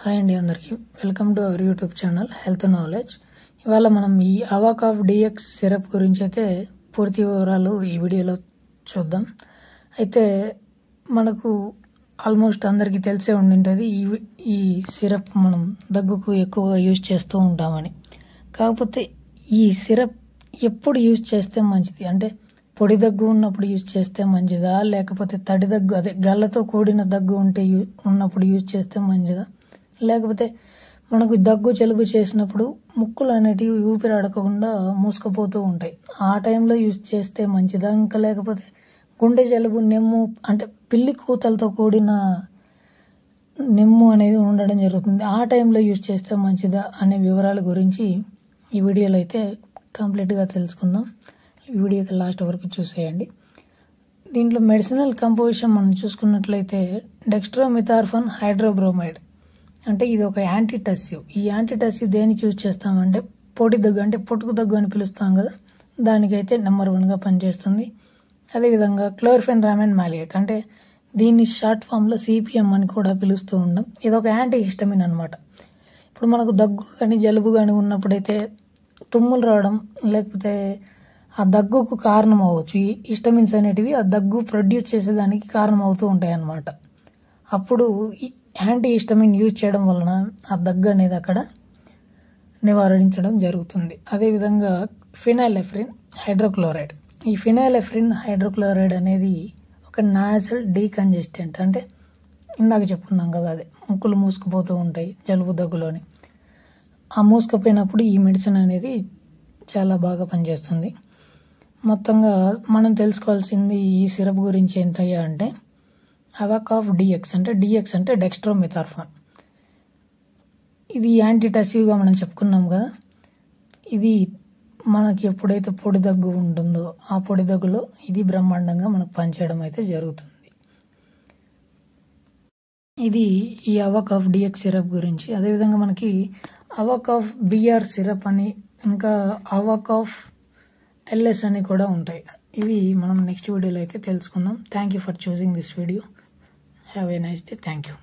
Hi అండి అందరికీ welcome to our YouTube channel health knowledge. ఇవాళ మనం ఈ అవాకాఫ్ డిఎక్స్ సిరప్ గురించి అయితే పూర్తి వివరాలు ఈ వీడియోలో చూద్దాం. అయితే మనకు ఆల్మోస్ట్ అందరికీ తెలిసే ఉండింటది ఈ సిరప్ మనం దగ్గుకు ఎక్కువగా యూజ్ చేస్తూ ఉంటామని. కాకపోతే ఈ సిరప్ ఎప్పుడు యూజ్ చేస్తే మంచిది అంటే పొడి దగ్గు ఉన్నప్పుడు యూజ్ చేస్తే మంచిదా, లేకపోతే తడి దగ్గు అదే గల్లతో కూడిన దగ్గు ఉంటే ఉన్నప్పుడు యూజ్ చేస్తే మంచిదా, లేకపోతే మనకు దగ్గు జలుబు చేసినప్పుడు ముక్కులు అనేటివి ఊపిరాడకుండా మూసుకుపోతూ ఉంటాయి, ఆ టైంలో యూజ్ చేస్తే మంచిదా, ఇంకా లేకపోతే గుండె జలుబు నెమ్ము అంటే పిల్లి కూతలతో కూడిన నెమ్ము అనేది ఉండడం జరుగుతుంది, ఆ టైంలో యూజ్ చేస్తే మంచిదా అనే వివరాల గురించి ఈ వీడియోలో అయితే కంప్లీట్గా తెలుసుకుందాం. ఈ వీడియో అయితే లాస్ట్ వరకు చూసేయండి. దీంట్లో మెడిసినల్ కంపోజిషన్ మనం చూసుకున్నట్లయితే డెక్స్ట్రోమిథార్ఫన్ హైడ్రోబ్రోమైడ్ అంటే ఇది ఒక యాంటీటసివ్. ఈ యాంటీటసివ్ దేనికి యూజ్ చేస్తామంటే పొడి దగ్గు అంటే పొట్టుకు దగ్గు అని పిలుస్తాం కదా, దానికైతే నెంబర్ 1గా పనిచేస్తుంది. అదేవిధంగా క్లోర్ఫెన్రామైన్ మాలియేట్ అంటే దీన్ని షార్ట్ ఫామ్లో సిపిఎం అని కూడా పిలుస్తూ ఉంటాం. ఇది ఒక యాంటీ హిస్టమిన్ అనమాట. ఇప్పుడు మనకు దగ్గు కానీ జలుబు కానీ ఉన్నప్పుడైతే తుమ్ములు రావడం లేకపోతే ఆ దగ్గుకు కారణం అవ్వచ్చు. ఈ హిస్టమిన్స్ అనేటివి ఆ దగ్గు ప్రొడ్యూస్ చేసేదానికి కారణం అవుతూ ఉంటాయి అన్నమాట. అప్పుడు ఈ యాంటీ హిస్టమిన్ యూజ్ చేయడం వలన ఆ దగ్గు అనేది అక్కడ నివారించడం జరుగుతుంది. అదేవిధంగా ఫినైలెఫ్రిన్ హైడ్రోక్లోరైడ్. ఈ ఫినైలెఫ్రిన్ హైడ్రోక్లోరైడ్ అనేది ఒక నాజల్ డీకంజెస్టెంట్ అంటే ఇందాక చెప్పుకున్నాం కదా, అదే ముక్కులు మూసుకుపోతూ ఉంటాయి జలుబు దగ్గులోని. ఆ మూసుకుపోయినప్పుడు ఈ మెడిసిన్ అనేది చాలా బాగా పనిచేస్తుంది. మొత్తంగా మనం తెలుసుకోవాల్సింది ఈ సిరప్ గురించి ఏంటయ్యా అంటే అవాకాఫ్ డిఎక్స్ అంటే డెక్స్ట్రోమిథార్ఫన్. ఇది యాంటీటసివ్గా మనం చెప్పుకున్నాం కదా, ఇది మనకి ఎప్పుడైతే పొడి దగ్గు ఉంటుందో ఆ పొడి దగ్గులో ఇది బ్రహ్మాండంగా మనకు పనిచేయడం అయితే జరుగుతుంది. ఇది ఈ అవాకాఫ్ డిఎక్స్ సిరప్ గురించి. అదేవిధంగా మనకి అవాకాఫ్ బిఆర్ సిరప్ అని ఇంకా అవాకాఫ్ ఎల్ఎస్ అని కూడా ఉంటాయి. ఇవి మనం నెక్స్ట్ వీడియోలో అయితే తెలుసుకుందాం. Thank you for choosing this video. Have a nice day. Thank you.